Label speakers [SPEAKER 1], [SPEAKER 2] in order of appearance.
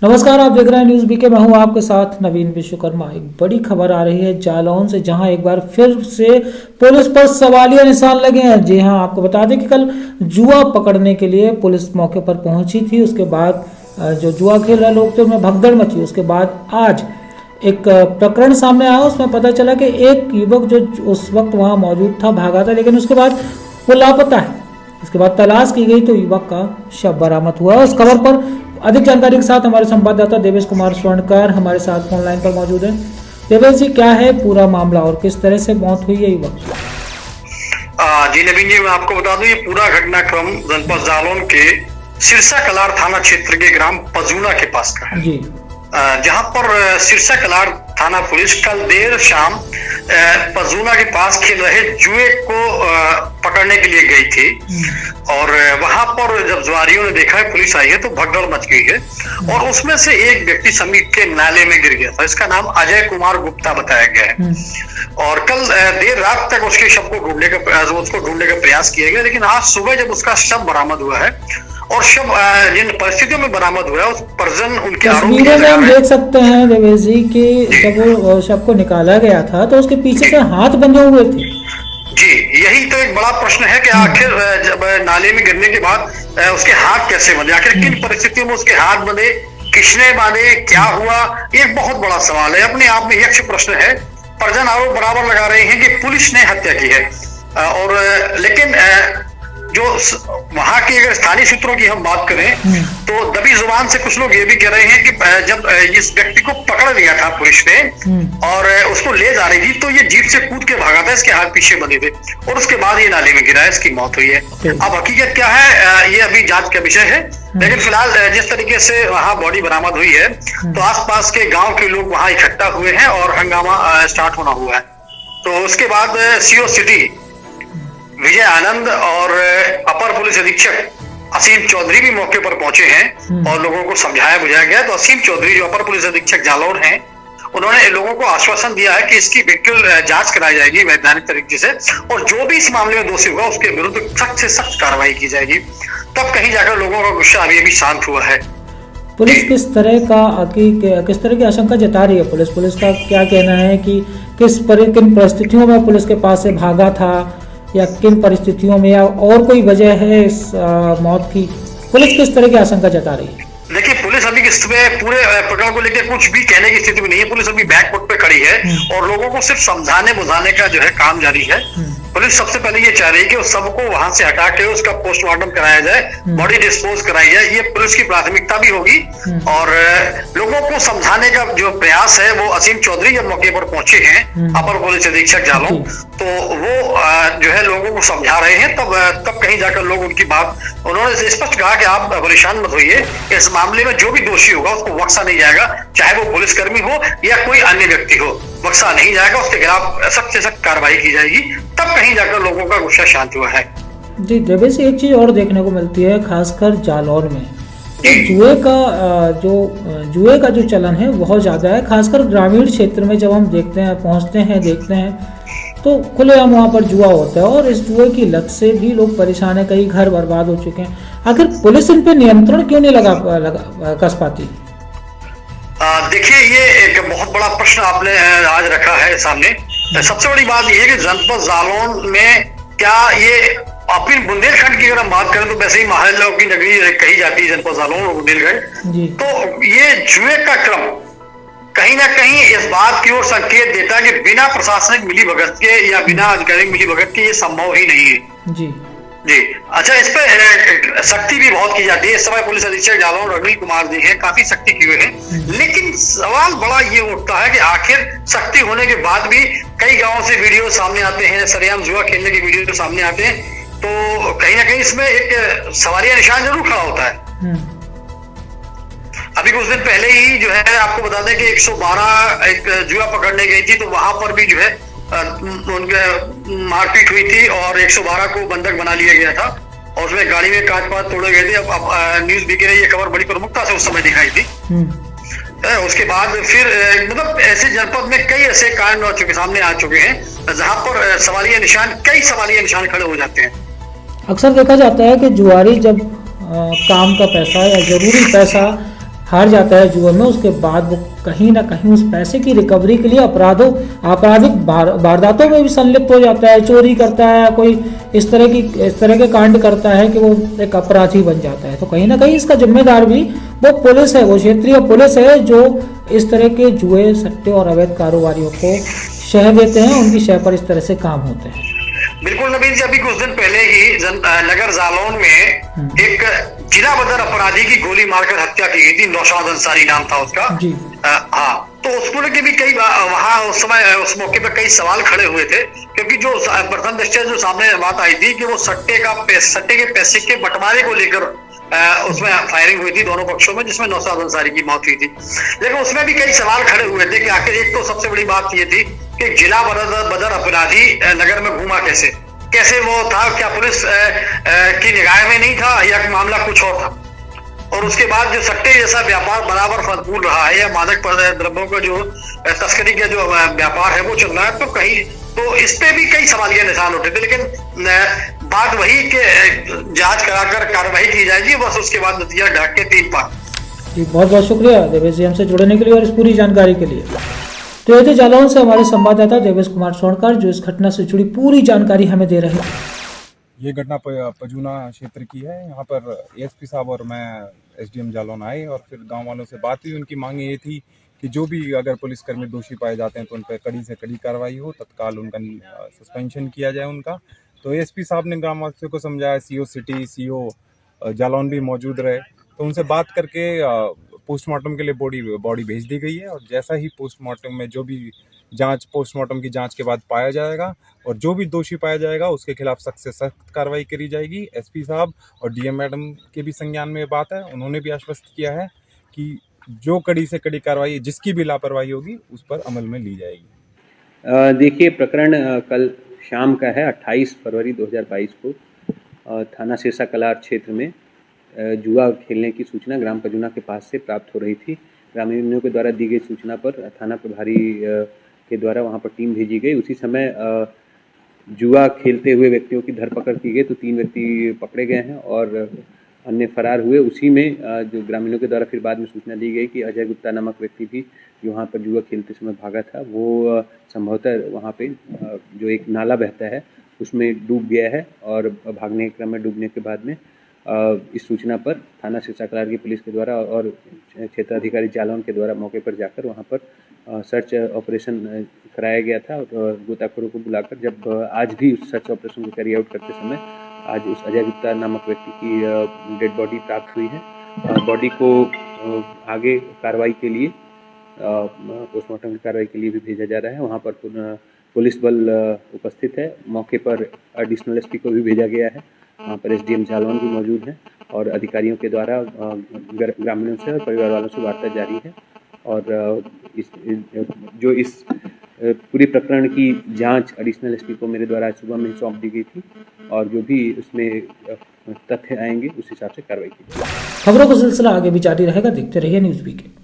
[SPEAKER 1] नमस्कार, आप देख रहे हैं न्यूज़ बीके। मैं हूं आपके साथ नवीन विश्वकर्मा। एक बड़ी खबर आ रही है जालौन से, जहां एक बार फिर से पुलिस पर सवालिया निशान लगे हैं। जी हां, आपको बता दें कि कल जुआ पकड़ने के लिए पुलिस मौके पर पहुंची थी। उसके बाद जो जुआ खेल रहे लोग थे उनमें भगदड़ मची। उसके बाद आज एक प्रकरण सामने आया, उसमें पता चला कि एक युवक जो उस वक्त वहाँ मौजूद था भागा था, लेकिन उसके बाद वो लापता है। इसके बाद तलाश की गई तो युवक का शव बरामद हुआ। उस खबर पर अधिक जानकारी के साथ हमारे संवाददाता देवेश कुमार स्वर्णकार हमारे साथ फोन लाइन पर मौजूद हैं। देवेश जी, क्या है पूरा मामला और किस तरह से मौत हुई है युवक?
[SPEAKER 2] जी नवीन जी, मैं आपको बता दूं, ये पूरा घटनाक्रम जनपद जालौन के सिरसा कलार थाना क्षेत्र के ग्राम पजूना के पास का है जी। जहां पर सिरसा कलार थाना पुलिस कल देर शाम पजूना के पास खेल रहे जुए को पकड़ने के लिए गई थी और वहां पर जब जुआरियों ने देखा है पुलिस आई है तो भगदड़ मच गई है और उसमें से एक व्यक्ति समीप के नाले में गिर गया था। इसका नाम अजय कुमार गुप्ता बताया गया है और कल देर रात तक उसके शव को ढूंढने का प्रयास किया गया, लेकिन आज सुबह जब उसका शव बरामद हुआ है और शव जिन परिस्थितियों में बरामद हुआ है उस परिजन उनके
[SPEAKER 1] तस्वीरों में हम देख सकते हैं देवेश जी कि जब वो शव को निकाला गया था तो उसके पीछे से हाथ बंधे हुए थे।
[SPEAKER 2] जी, यही तो एक बड़ा प्रश्न है कि आखिर जब नाले में गिरने के बाद उसके हाथ कैसे बंधे, आखिर किन परिस्थितियों में उसके हाथ बंधे, किसने बांधे, क्या हुआ, ये एक बहुत बड़ा सवाल है। अपने आप में यक्ष प्रश्न है। परिजन आरोप बराबर लगा रहे हैं कि पुलिस ने हत्या की है और लेकिन जो वहां की अगर स्थानीय सूत्रों की हम बात करें तो दबी जुबान से कुछ लोग ये भी कह रहे हैं कि जब इस व्यक्ति को पकड़ लिया था पुलिस ने और उसको ले जा रही थी तो ये जीप से कूद के भागा था, इसके हाथ पीछे बंधे थे और उसके बाद ये नाले में गिरा, इसकी मौत हुई है। अब हकीकत क्या है ये अभी जांच का विषय है, लेकिन फिलहाल जिस तरीके से वहां बॉडी बरामद हुई है तो आसपास के गाँव के लोग वहां इकट्ठा हुए हैं और हंगामा स्टार्ट होना हुआ है। तो उसके बाद सीओ सिटी विजय आनंद और अपर पुलिस अधीक्षक असीम चौधरी भी मौके पर पहुंचे हैं और लोगों को समझाया बुझाया गया। तो असीम चौधरी जो अपर पुलिस अधीक्षक जालौन हैं, उन्होंने लोगों को आश्वासन दिया है कि इसकी बिल्कुल जांच कराई जाएगी वैधानिक तरीके से और जो भी इस मामले में दोषी होगा उसके विरुद्ध सख्त से सख्त कार्रवाई की जाएगी। तब कहीं जाकर लोगों का गुस्सा अभी शांत हुआ है।
[SPEAKER 1] पुलिस किस तरह की आशंका जता रही है? पुलिस का क्या कहना है कि किन परिस्थितियों में पुलिस के पास से भागा था या किन परिस्थितियों में, या और कोई वजह है इस मौत की? पुलिस किस तरह की आशंका जता रही है?
[SPEAKER 2] देखिए, पुलिस अभी पूरे प्रकरण को लेकर कुछ भी कहने की स्थिति में नहीं है। पुलिस अभी बैकफुट पे खड़ी है और लोगों को सिर्फ समझाने बुझाने का जो है काम जारी है। पुलिस सबसे पहले ये चाह रही है कि उस सबको वहां से हटा के उसका पोस्टमार्टम कराया जाए, बॉडी डिस्पोज कराई जाए। ये पुलिस की प्राथमिकता भी होगी और लोगों को समझाने का जो प्रयास है वो असीम चौधरी जब मौके पर पहुंचे हैं अपर पुलिस अधीक्षक जालौन, तो वो जो है लोगों को समझा रहे हैं। तब कहीं जाकर लोग उनकी बात, उन्होंने स्पष्ट कहा कि आप परेशान मत होइए, इस मामले में जो भी दोषी होगा उसको बख्शा नहीं जाएगा, चाहे वो पुलिसकर्मी हो या कोई अन्य व्यक्ति हो, बख्शा नहीं जाएगा, उसके खिलाफ सख्त से सख्त कार्रवाई की जाएगी। तब कहीं जाकर लोगों का गुस्सा शांत हुआ है।
[SPEAKER 1] जी देवेश, एक चीज और देखने को मिलती है खासकर जालौन में, जुए का जो चलन है बहुत ज्यादा है। खासकर ग्रामीण क्षेत्र में जब हम देखते हैं तो खुलेआम वहाँ पर जुआ होता है और इस जुए की लत से भी लोग परेशान है, कई घर बर्बाद हो चुके हैं। आखिर पुलिस इन पे नियंत्रण क्यों नहीं कस पाती?
[SPEAKER 2] देखिए, ये एक बहुत बड़ा प्रश्न आपने आज रखा है सामने। सबसे बड़ी बात यह है कि जनपद जालौन में क्या ये अपनी बुंदेलखंड की अगर हम बात करें तो वैसे ही महलों की नगरी कही जाती है जनपद जालौन और बुंदेलखंड, तो ये जुए का क्रम कहीं ना कहीं इस बात की ओर संकेत देता है कि बिना प्रशासनिक मिलीभगत के या बिना आधिकारिक मिलीभगत के ये संभव ही नहीं है। जी अच्छा, इस पे सख्ती भी बहुत की जाती है। इस समय पुलिस अधीक्षक जालौन अनिल कुमार जी हैं, काफी सख्ती की हुई है, लेकिन सवाल बड़ा ये उठता है कि आखिर सख्ती होने के बाद भी कई गांवों से वीडियो सामने आते हैं, सरेआम जुआ खेलने के वीडियो सामने आते हैं, तो कहीं ना कहीं इसमें एक सवालिया निशान जरूर खड़ा होता है। अभी कुछ दिन पहले ही जो है आपको बता दें कि 112 एक जुआ पकड़ने गई थी, तो वहां पर भी जो है उनके मारपीट हुई थी और 112 को बंधक बना लिया गया था और उसमें गाड़ी में कांच पात तोड़े गए थे। अब न्यूज़ बीके ने ये खबर बड़ी प्रमुखता से उस समय दिखाई थी। उसके बाद फिर मतलब ऐसे जनपद में कई ऐसे कांड सामने आ चुके हैं जहां पर कई सवालिया निशान खड़े हो जाते हैं।
[SPEAKER 1] अक्सर देखा जाता है कि जुआरी जब काम का पैसा या जरूरी पैसा हार जाता है जुए में, उसके बाद वो कहीं ना कहीं उस पैसे की रिकवरी के लिए आपराधिक वारदातों में भी संलिप्त हो जाता है, चोरी करता है, कोई इस तरह के कांड करता है कि वो एक अपराधी बन जाता है। तो कहीं ना कहीं इसका जिम्मेदार भी वो पुलिस है, वो क्षेत्रीय पुलिस है, जो इस तरह के जुए, सट्टे और अवैध कारोबारियों को शह देते हैं, उनकी शह पर इस तरह से काम होते हैं।
[SPEAKER 2] बिल्कुल नवीन जी, अभी कुछ दिन पहले ही नगर जालौन में एक जिला बदर अपराधी की गोली मारकर हत्या की गई थी। नौशाद अंसारी नाम था उसका। हाँ, तो उसको लेके भी कई वहां उस मौके पर कई सवाल खड़े हुए थे, क्योंकि जो प्रथम दृष्टया जो सामने बात आई थी कि वो सट्टे के पैसे के बंटवारे को लेकर उसमें फायरिंग हुई थी दोनों पक्षों में, जिसमें नौशाद अंसारी की मौत हुई थी। लेकिन उसमें भी कई सवाल खड़े हुए थे कि आखिर एक तो सबसे बड़ी बात ये थी कि जिला बदर अपराधी नगर में घूमा कैसे वो था, क्या पुलिस की निगाह में नहीं था या मामला कुछ और था। और उसके बाद जो सट्टे जैसा व्यापार बराबर फलफूल रहा है, या मादक द्रव्यों का जो तस्करी का जो व्यापार है वो चल रहा है, तो कहीं तो इस पे भी कई सवालिया निशान उठे थे। लेकिन बात वही कि जांच कराकर कार्रवाई की जाएगी, बस उसके बाद नतीजा ढक के 3 पार।
[SPEAKER 1] जी, बहुत बहुत शुक्रिया देवेश जी हमसे जुड़ने के लिए और इस पूरी जानकारी के लिए। तो ये थे जालौन से हमारे संवाददाता देवेश कुमार सोनकर, जो इस घटना से जुड़ी पूरी जानकारी हमें दे रहे हैं।
[SPEAKER 3] ये घटना पजूना क्षेत्र की है। यहाँ पर एएसपी साहब और मैं एसडीएम जालौन आए और फिर गांव वालों से बात हुई। उनकी मांग ये थी कि जो भी अगर पुलिसकर्मी दोषी पाए जाते हैं तो उन पर कड़ी से कड़ी कार्रवाई हो, तत्काल उनका सस्पेंशन किया जाए उनका। तो एएसपी साहब ने ग्रामवासियों को समझाया, सीओ सिटी, सीओ जालौन भी मौजूद रहे, तो उनसे बात करके पोस्टमार्टम के लिए बॉडी भेज दी गई है। और जैसा ही पोस्टमार्टम में जो भी पोस्टमार्टम की जांच के बाद पाया जाएगा और जो भी दोषी पाया जाएगा उसके खिलाफ सख्त से सख्त कार्रवाई करी जाएगी। एसपी साहब और डीएम मैडम के भी संज्ञान में बात है। उन्होंने भी आश्वस्त किया है कि जो कड़ी से कड़ी कार्रवाई, जिसकी भी लापरवाही होगी उस पर अमल में ली जाएगी।
[SPEAKER 4] देखिए, प्रकरण कल शाम का है। 28 फरवरी 2022 को थाना सिरसा कलार क्षेत्र में जुआ खेलने की सूचना ग्राम पजूना के पास से प्राप्त हो रही थी। ग्रामीणों के द्वारा दी गई सूचना पर थाना प्रभारी के द्वारा वहां पर टीम भेजी गई। उसी समय जुआ खेलते हुए व्यक्तियों की धरपकड़ की गई, तो 3 व्यक्ति पकड़े गए हैं और अन्य फरार हुए। उसी में जो ग्रामीणों के द्वारा फिर बाद में सूचना दी गई कि अजय गुप्ता नामक व्यक्ति भी जो वहाँ पर जुआ खेलते समय भागा था, वो संभवतः वहाँ पे जो एक नाला बहता है उसमें डूब गया है और भागने के क्रम में डूबने के बाद में इस सूचना पर थाना सिरसा कलार की पुलिस के द्वारा और क्षेत्राधिकारी जालौन के द्वारा मौके पर जाकर वहाँ पर सर्च ऑपरेशन कराया गया था और गोताखोरों को बुलाकर जब आज भी उस सर्च ऑपरेशन को कैरी आउट करते समय आज उस अजय गुप्ता नामक व्यक्ति की डेड बॉडी प्राप्त हुई है। बॉडी को आगे कार्रवाई के लिए पोस्टमार्टम की कार्रवाई के लिए भी भेजा जा रहा है। वहाँ पर पुलिस बल उपस्थित है। मौके पर एडिशनल एसपी को भी भेजा गया है। वहाँ पर एसडीएम जालौन भी मौजूद हैं और अधिकारियों के द्वारा ग्रामीणों से और परिवार वालों से वार्ता जारी है। और इस पूरी प्रकरण की जांच एडिशनल एसपी को मेरे द्वारा आज सुबह में सौंप दी गई थी और जो भी उसमें तथ्य आएंगे उस हिसाब से कार्रवाई की जाएगी।
[SPEAKER 1] खबरों का सिलसिला आगे भी जारी रहेगा, देखते रहिए न्यूज़ बीके।